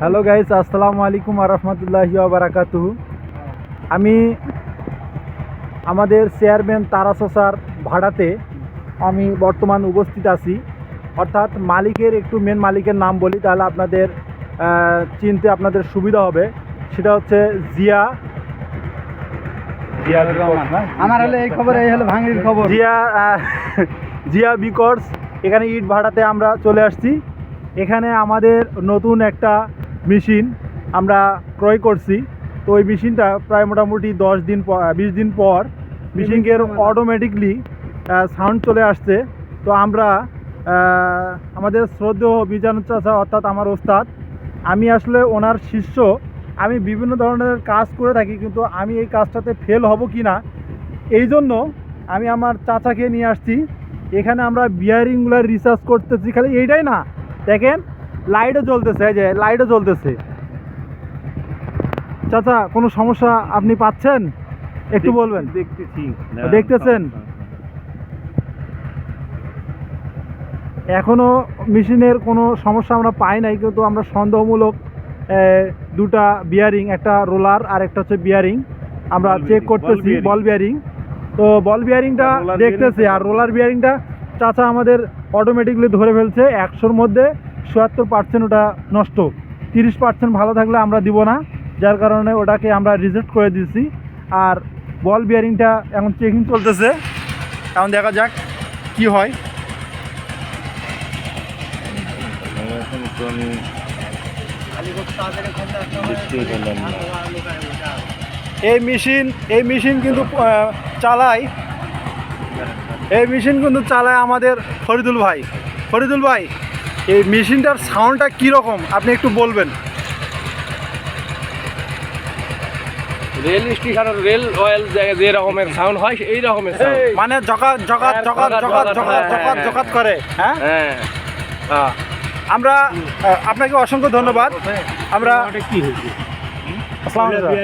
Hello guys, আসসালামু আলাইকুম আরহামতুল্লাহি ওয়া বারাকাতুহু। আমি আমাদের চেয়ারম্যান তারাসসার ভাড়াতে আমি বর্তমান উপস্থিত আছি। অর্থাৎ মালিকের একটু মেন মালিকের নাম বলি, তাহলে আপনাদের চিনতে আপনাদের সুবিধা হবে। সেটা হচ্ছে জিয়া আমার হলে এই খবর, এই হলো ভাঙড়ির খবর। জিয়া বিকর্স। এখানে ইট ভাড়াতে আমরা চলে আসছি। এখানে আমাদের নতুন একটা মেশিন আমরা ক্রয় করছি। তো ওই মেশিনটা প্রায় মোটামুটি 20 দিন পর মেশিনের অটোমেটিকলি সাউন্ড চলে আসছে। তো আমরা আমাদের শ্রদ্ধেয় মিজানুর চাচা অর্থাৎ আমার ওস্তাদ, আমি আসলে ওনার শিষ্য। আমি বিভিন্ন ধরনের কাজ করে থাকি, কিন্তু আমি এই কাজটাতে ফেল হব কি না এই জন্য আমি আমার চাচাকে নিয়ে আসছি। এখানে আমরা বিয়ারিংগুলো রিসার্চ করতেছি। খালি এইটাই না, দেখেন লাইটও জ্বলতেছে, এই যে লাইটও জ্বলতেছে। চাচা, কোনো সমস্যা আপনি পাচ্ছেন একটু বলবেন? দেখতেছেন এখনও মেশিনের কোনো সমস্যা আমরা পাই নাই, কিন্তু আমরা সন্দেহমূলক দুটা বিয়ারিং, একটা রোলার আর একটা হচ্ছে বিয়ারিং আমরা চেক করতেছি, বল বিয়ারিং। তো বল বিয়ারিংটা দেখতেছি, আর রোলার বিয়ারিংটা চাচা আমাদের অটোমেটিকলি ধরে ফেলছে। 100-র মধ্যে 77% ওটা নষ্ট, 30% ভালো থাকলে আমরা দিব না, যার কারণে ওটাকে আমরা রিজেক্ট করে দিয়েছি। আর বল বিয়ারিংটা এখন চেকিং চলতেছে, এখন দেখা যাক কি হয়। এই মেশিন কিন্তু চালায় আমাদের ফরিদুল ভাই। এই মেশিনটার সাউন্ডটা কীরকম আপনি একটু বলবেন? রেল স্টেশন, রেল অয়েল জায়গায় যে রকমের সাউন্ড হয় এই রকমের সাউন্ড, মানে জকাত করে। হ্যাঁ, আমরা আপনাকে অসংখ্য ধন্যবাদ। আমরা আসসালামু আলাইকুম।